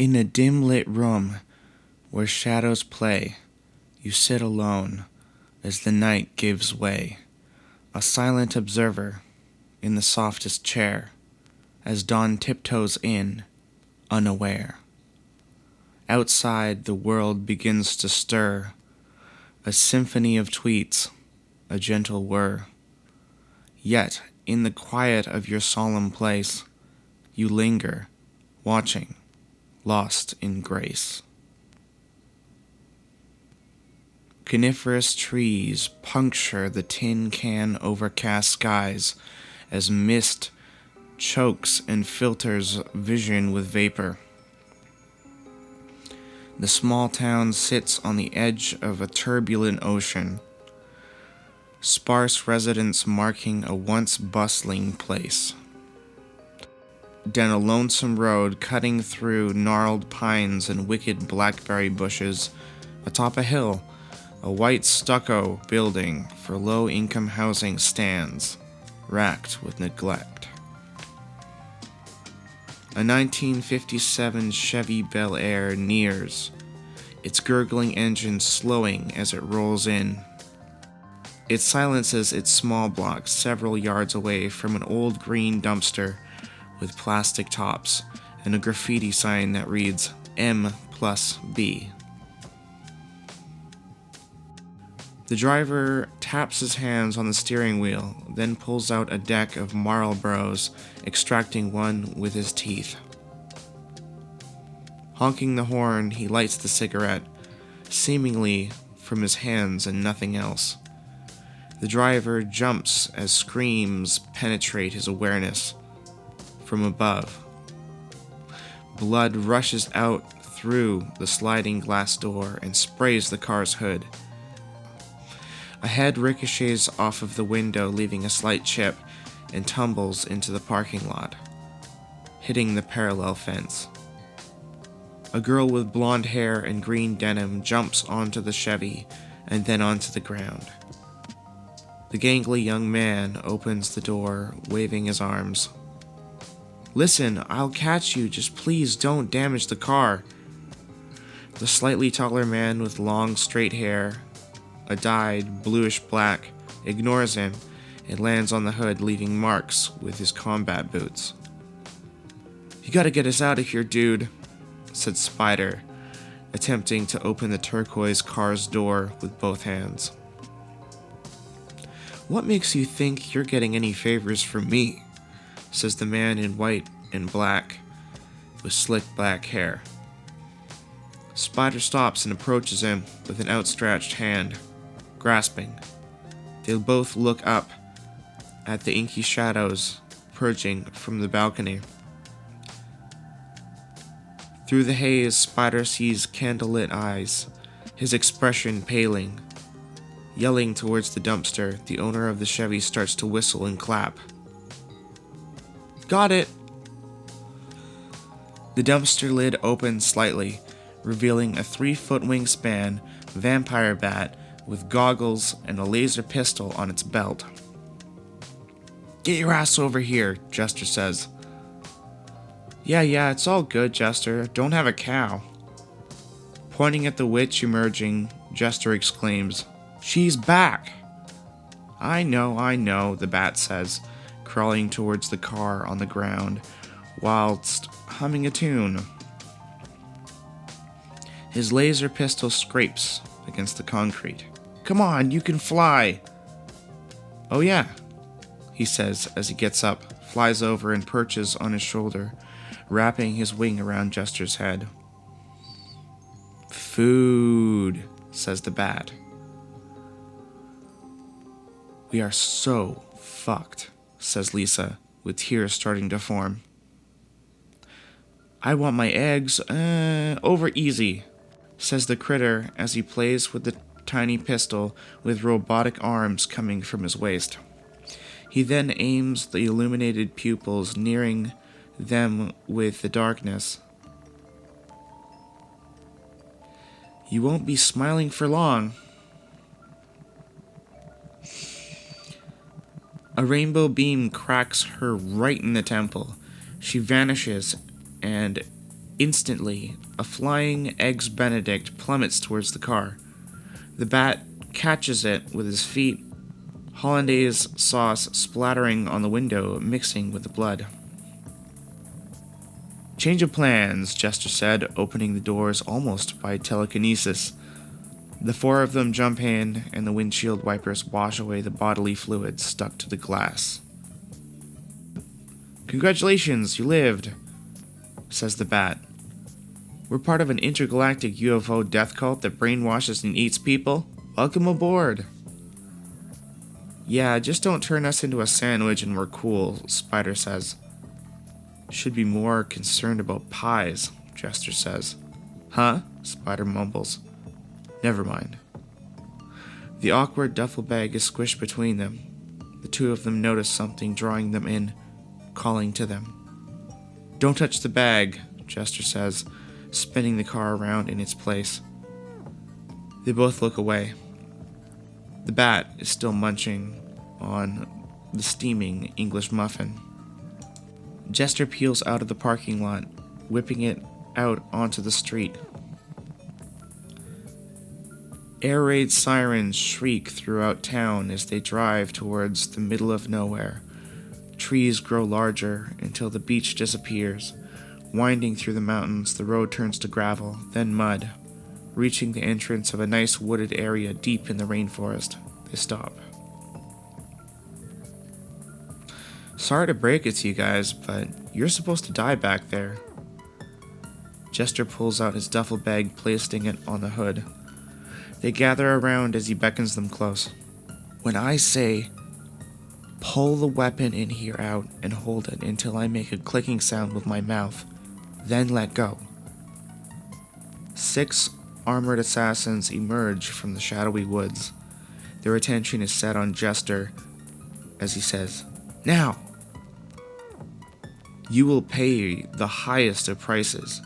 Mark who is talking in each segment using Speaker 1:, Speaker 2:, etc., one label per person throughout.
Speaker 1: In a dim-lit room where shadows play, you sit alone as the night gives way, a silent observer in the softest chair, as dawn tiptoes in, unaware. Outside the world begins to stir, a symphony of tweets, a gentle whir. Yet, in the quiet of your solemn place, you linger, watching, lost in grace. Coniferous trees puncture the tin can overcast skies as mist chokes and filters vision with vapor. The small town sits on the edge of a turbulent ocean, sparse residents marking a once bustling place. Down a lonesome road cutting through gnarled pines and wicked blackberry bushes, atop a hill, a white stucco building for low-income housing stands, racked with neglect. A 1957 Chevy Bel Air nears, its gurgling engine slowing as it rolls in. It silences its small block several yards away from an old green dumpster with plastic tops and a graffiti sign that reads M+B. The driver taps his hands on the steering wheel, then pulls out a deck of Marlboros, extracting one with his teeth. Honking the horn, he lights the cigarette, seemingly from his hands and nothing else. The driver jumps as screams penetrate his awareness. From above, blood rushes out through the sliding glass door and sprays the car's hood. A head ricochets off of the window, leaving a slight chip, and tumbles into the parking lot, hitting the parallel fence. A girl with blonde hair and green denim jumps onto the Chevy and then onto the ground. The gangly young man opens the door, waving his arms. "Listen, I'll catch you, just please don't damage the car." The slightly taller man with long, straight hair, a dyed bluish-black, ignores him and lands on the hood, leaving marks with his combat boots. "You gotta get us out of here, dude," said Spider, attempting to open the turquoise car's door with both hands. "What makes you think you're getting any favors from me?" says the man in white and black, with slick black hair. Spider stops and approaches him with an outstretched hand, grasping. They both look up at the inky shadows purging from the balcony. Through the haze, Spider sees candlelit eyes, his expression paling. Yelling towards the dumpster, the owner of the Chevy starts to whistle and clap. "Got it!" The dumpster lid opens slightly, revealing a 3-foot wingspan vampire bat with goggles and a laser pistol on its belt. "Get your ass over here," Jester says. Yeah, it's all good, Jester. Don't have a cow." Pointing at the witch emerging, Jester exclaims, "She's back!" I know, the bat says, crawling towards the car on the ground, whilst humming a tune. His laser pistol scrapes against the concrete. "Come on, you can fly!" "Oh yeah," he says as he gets up, flies over and perches on his shoulder, wrapping his wing around Jester's head. "Food," says the bat. "We are so fucked," says Lisa, with tears starting to form. "I want my eggs, over easy," says the critter as he plays with the tiny pistol with robotic arms coming from his waist. He then aims the illuminated pupils, nearing them with the darkness. "You won't be smiling for long." A rainbow beam cracks her right in the temple. She vanishes, and Instantly, a flying Eggs Benedict plummets towards the car. The bat catches it with his feet, hollandaise sauce splattering on the window, mixing with the blood. "Change of plans," Jester said, opening the doors almost by telekinesis. The four of them jump in, and the windshield wipers wash away the bodily fluids stuck to the glass. "Congratulations, you lived," says the bat. "We're part of an intergalactic UFO death cult that brainwashes and eats people. Welcome aboard." "Yeah, just don't turn us into a sandwich and we're cool," Spider says. "Should be more concerned about pies," Jester says. "Huh?" Spider mumbles. "Never mind." The awkward duffel bag is squished between them. The two of them notice something drawing them in, calling to them. "Don't touch the bag," Jester says, spinning the car around in its place. They both look away. The bat is still munching on the steaming English muffin. Jester peels out of the parking lot, whipping it out onto the street. Air raid sirens shriek throughout town as they drive towards the middle of nowhere. Trees grow larger until the beach disappears. Winding through the mountains, the road turns to gravel, then mud. Reaching the entrance of a nice wooded area deep in the rainforest, they stop. "Sorry to break it to you guys, but you're supposed to die back there." Jester pulls out his duffel bag, placing it on the hood. They gather around as he beckons them close. "When I say, pull the weapon in here out and hold it until I make a clicking sound with my mouth, then let go." 6 armored assassins emerge from the shadowy woods. Their attention is set on Jester as he says, "Now! You will pay the highest of prices.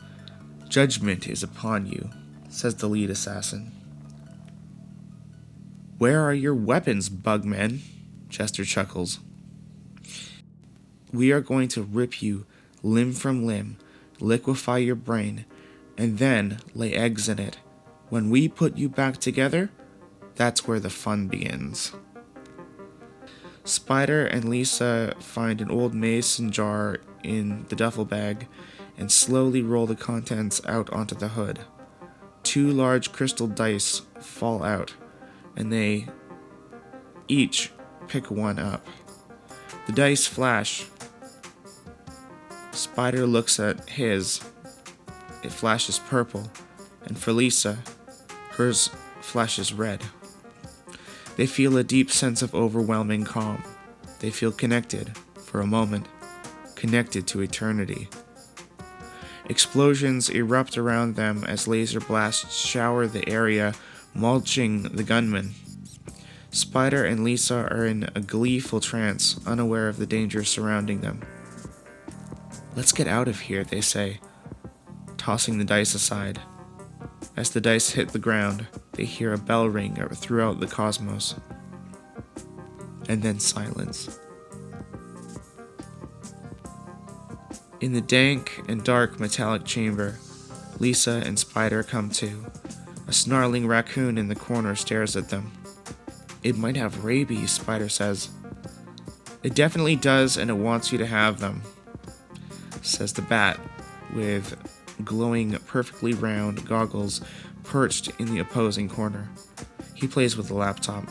Speaker 1: Judgment is upon you," says the lead assassin. "Where are your weapons, bugmen?" Jester chuckles. "We are going to rip you limb from limb, liquefy your brain, and then lay eggs in it. When we put you back together, that's where the fun begins." Spider and Lisa find an old mason jar in the duffel bag and slowly roll the contents out onto the hood. 2 large crystal dice fall out, and they each pick one up. The dice flash. Spider looks at his. It flashes purple, and for Lisa, hers flashes red. They feel a deep sense of overwhelming calm. They feel connected, for a moment, connected to eternity. Explosions erupt around them as laser blasts shower the area, mulching the gunmen. Spider and Lisa are in a gleeful trance, unaware of the danger surrounding them. "Let's get out of here," they say, tossing the dice aside. As the dice hit the ground, they hear a bell ring throughout the cosmos. And then silence. In the dank and dark metallic chamber, Lisa and Spider come to. A snarling raccoon in the corner stares at them. "It might have rabies," Spider says. "It definitely does, and it wants you to have them," says the bat, with glowing perfectly round goggles perched in the opposing corner. He plays with the laptop.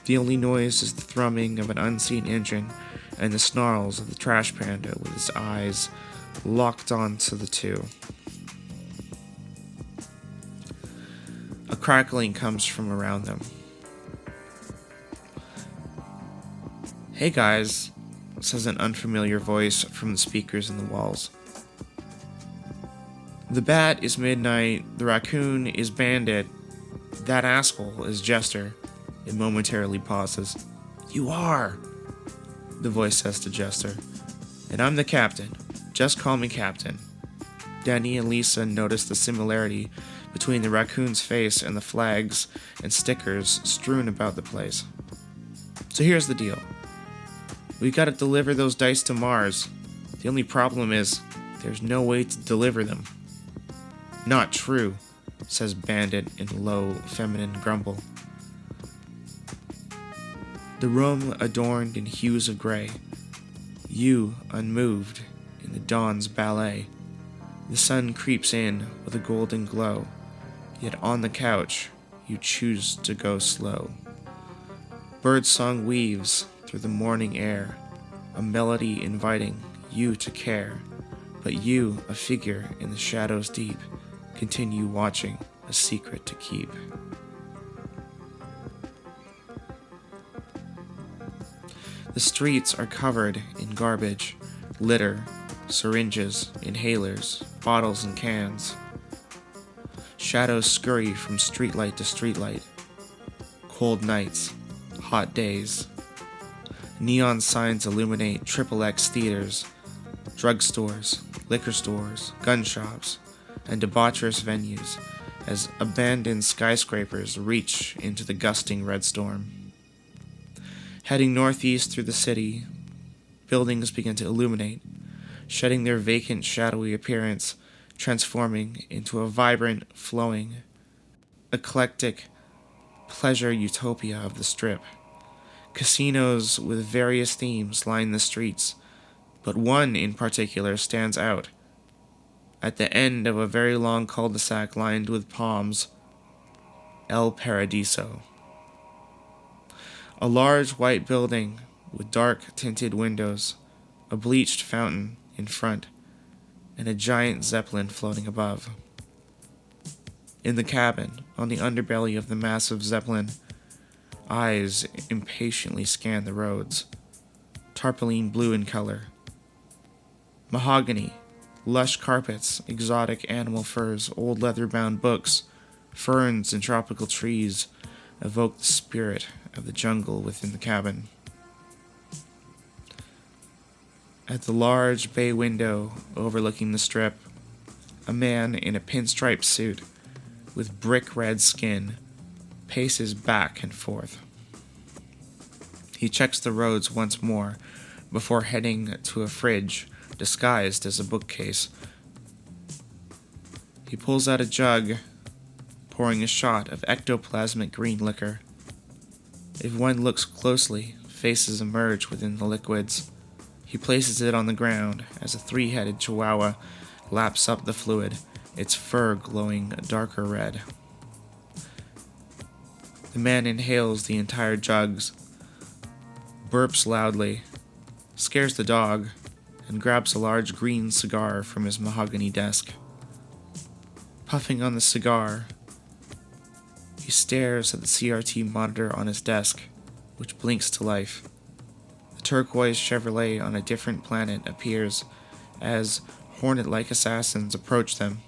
Speaker 1: The only noise is the thrumming of an unseen engine and the snarls of the trash panda with his eyes locked onto the two. A crackling comes from around them. "Hey guys," says an unfamiliar voice from the speakers in the walls. "The bat is Midnight, the raccoon is Bandit, that asshole is Jester." It momentarily pauses. "You are," the voice says to Jester. "And I'm the captain. Just call me Captain." Danny and Lisa notice the similarity between the raccoon's face and the flags and stickers strewn about the place. "So here's the deal. We gotta deliver those dice to Mars. The only problem is, there's no way to deliver them. Not true, says Bandit in low, feminine grumble. The room adorned in hues of gray, you unmoved in the dawn's ballet. The sun creeps in with a golden glow, yet on the couch you choose to go slow. Birdsong weaves through the morning air, a melody inviting you to care. But you, a figure in the shadows deep, continue watching, a secret to keep. The streets are covered in garbage, litter, syringes, inhalers, bottles and cans. Shadows scurry from streetlight to streetlight. Cold nights, hot days. Neon signs illuminate XXX theaters, drugstores, liquor stores, gun shops, and debaucherous venues as abandoned skyscrapers reach into the gusting red storm. Heading northeast through the city, buildings begin to illuminate, shedding their vacant, shadowy appearance, transforming into a vibrant, flowing, eclectic pleasure utopia of the Strip. Casinos with various themes line the streets, but one in particular stands out. At the end of a very long cul-de-sac lined with palms, El Paradiso. A large white building with dark tinted windows, a bleached fountain in front, and a giant zeppelin floating above. In the cabin, on the underbelly of the massive zeppelin, eyes impatiently scan the roads, tarpaulin blue in color. Mahogany, lush carpets, exotic animal furs, old leather-bound books, ferns and tropical trees evoke the spirit of the jungle within the cabin. At the large bay window overlooking the Strip, a man in a pinstripe suit with brick-red skin paces back and forth. He checks the roads once more before heading to a fridge disguised as a bookcase. He pulls out a jug, pouring a shot of ectoplasmic green liquor. If one looks closely, faces emerge within the liquids. He places it on the ground as a three-headed chihuahua laps up the fluid, its fur glowing a darker red. The man inhales the entire jugs, burps loudly, scares the dog, and grabs a large green cigar from his mahogany desk. Puffing on the cigar, he stares at the CRT monitor on his desk, which blinks to life. The turquoise Chevrolet on a different planet appears as hornet-like assassins approach them.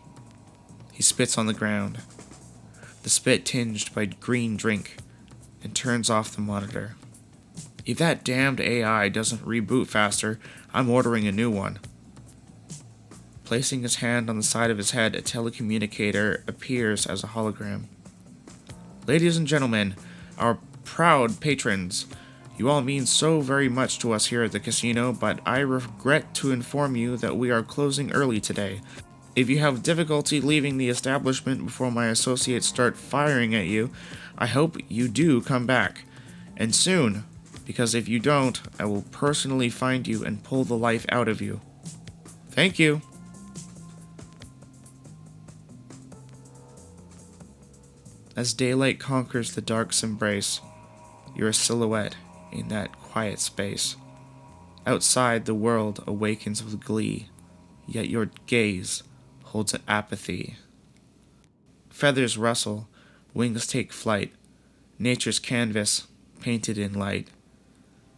Speaker 1: He spits on the ground, the spit tinged by green drink, and turns off the monitor. If that damned AI doesn't reboot faster, I'm ordering a new one. Placing his hand on the side of his head, a telecommunicator appears as a hologram. Ladies and gentlemen, our proud patrons, you all mean so very much to us here at the casino, but I regret to inform you that we are closing early today. If you have difficulty leaving the establishment before my associates start firing at you, I hope you do come back. And soon, because if you don't, I will personally find you and pull the life out of you. Thank you. As daylight conquers the dark's embrace, you're a silhouette in that quiet space. Outside, the world awakens with glee, yet your gaze holds an apathy. Feathers rustle, wings take flight, nature's canvas painted in light.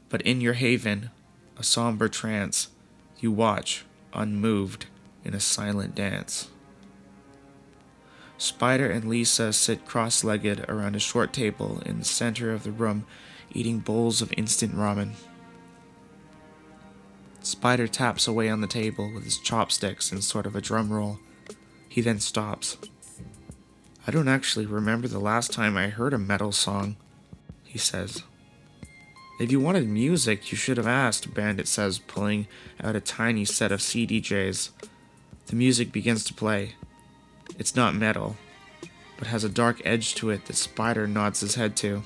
Speaker 1: But in your haven, a somber trance, you watch, unmoved, in a silent dance. Spider and Lisa sit cross-legged around a short table in the center of the room, eating bowls of instant ramen. Spider taps away on the table with his chopsticks in sort of a drum roll. He then stops. I don't actually remember the last time I heard a metal song, he says. If you wanted music, you should have asked, Bandit says, pulling out a tiny set of CDJs. The music begins to play. It's not metal, but has a dark edge to it that Spider nods his head to.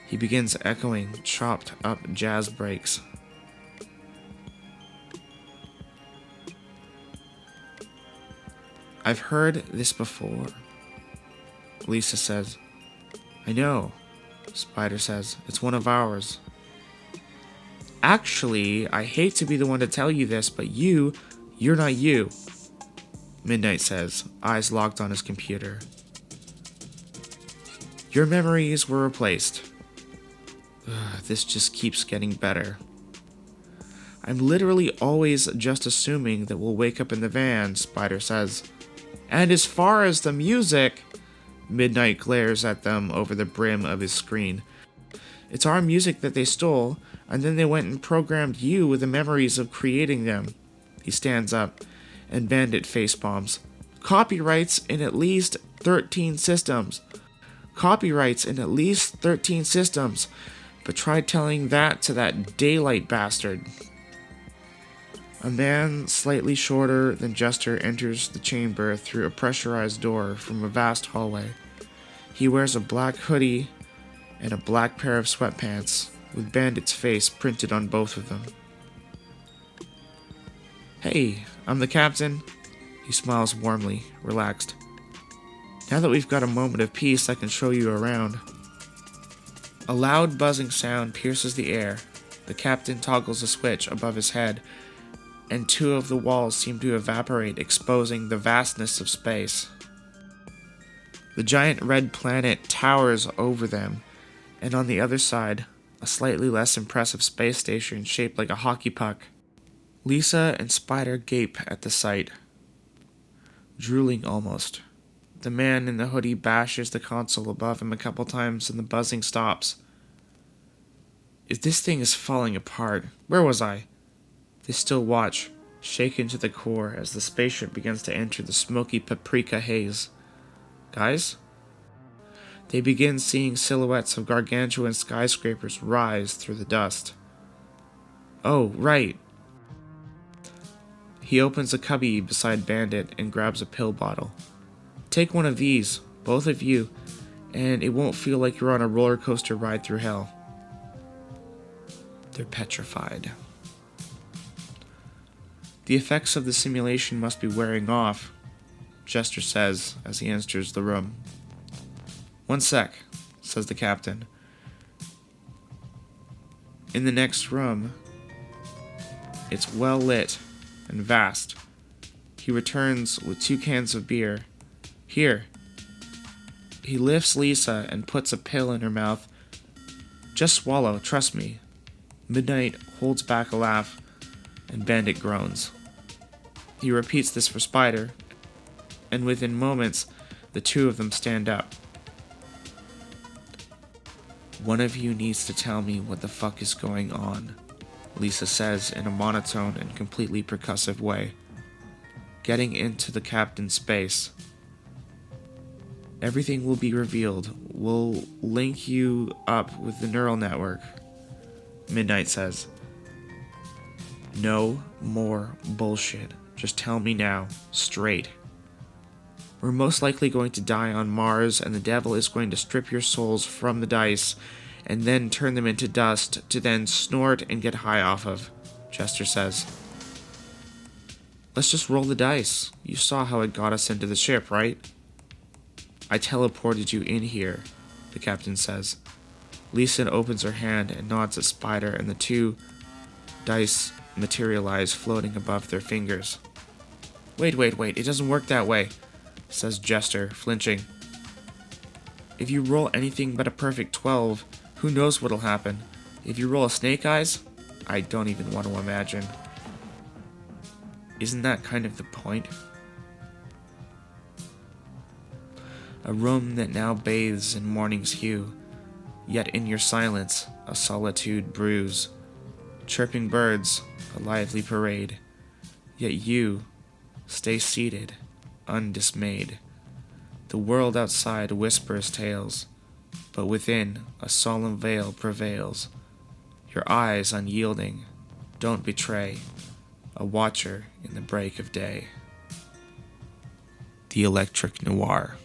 Speaker 1: He begins echoing chopped up jazz breaks. I've heard this before, Lisa says. I know, Spider says. It's one of ours. Actually, I hate to be the one to tell you this, but you're not you, Midnight says, eyes locked on his computer. Your memories were replaced. This just keeps getting better. I'm literally always just assuming that we'll wake up in the van, Spider says. And as far as the music, Midnight glares at them over the brim of his screen. It's our music that they stole, and then they went and programmed you with the memories of creating them. He stands up, and Bandit facepalms. Copyrights in at least 13 systems. Copyrights in at least 13 systems. But try telling that to that Daylight bastard. A man slightly shorter than Jester enters the chamber through a pressurized door from a vast hallway. He wears a black hoodie and a black pair of sweatpants, with Bandit's face printed on both of them. Hey, I'm the captain. He smiles warmly, relaxed. Now that we've got a moment of peace, I can show you around. A loud buzzing sound pierces the air. The captain toggles a switch above his head, and two of the walls seem to evaporate, exposing the vastness of space. The giant red planet towers over them, and on the other side, a slightly less impressive space station shaped like a hockey puck. Lisa and Spider gape at the sight, drooling almost. The man in the hoodie bashes the console above him a couple times and the buzzing stops. If this thing is falling apart, where was I? They still watch, shaken to the core as the spaceship begins to enter the smoky paprika haze. Guys? They begin seeing silhouettes of gargantuan skyscrapers rise through the dust. Oh, right. He opens a cubby beside Bandit and grabs a pill bottle. Take one of these, both of you, and it won't feel like you're on a roller coaster ride through hell. They're petrified. The effects of the simulation must be wearing off, Jester says as he enters the room. 1 sec, says the captain. In the next room, it's well lit and vast. He returns with 2 cans of beer. Here. He lifts Lisa and puts a pill in her mouth. Just swallow, trust me. Midnight holds back a laugh, and Bandit groans. He repeats this for Spider, and within moments, the two of them stand up. One of you needs to tell me what the fuck is going on, Lisa says in a monotone and completely percussive way. Getting into the captain's space. Everything will be revealed. We'll link you up with the neural network, Midnight says. No more bullshit. Just tell me now, straight. We're most likely going to die on Mars, and the devil is going to strip your souls from the dice and then turn them into dust to then snort and get high off of, Jester says. Let's just roll the dice. You saw how it got us into the ship, right? I teleported you in here, the captain says. Lisa opens her hand and nods at Spider, and the 2 dice materialize floating above their fingers. Wait, it doesn't work that way, says Jester, flinching. If you roll anything but a perfect 12, who knows what'll happen? If you roll a snake eyes, I don't even want to imagine. Isn't that kind of the point? A room that now bathes in morning's hue, yet in your silence a solitude brews. Chirping birds, a lively parade, yet you stay seated, undismayed. The world outside whispers tales, but within a solemn veil prevails. Your eyes unyielding, don't betray, a watcher in the break of day. The the electric Noir.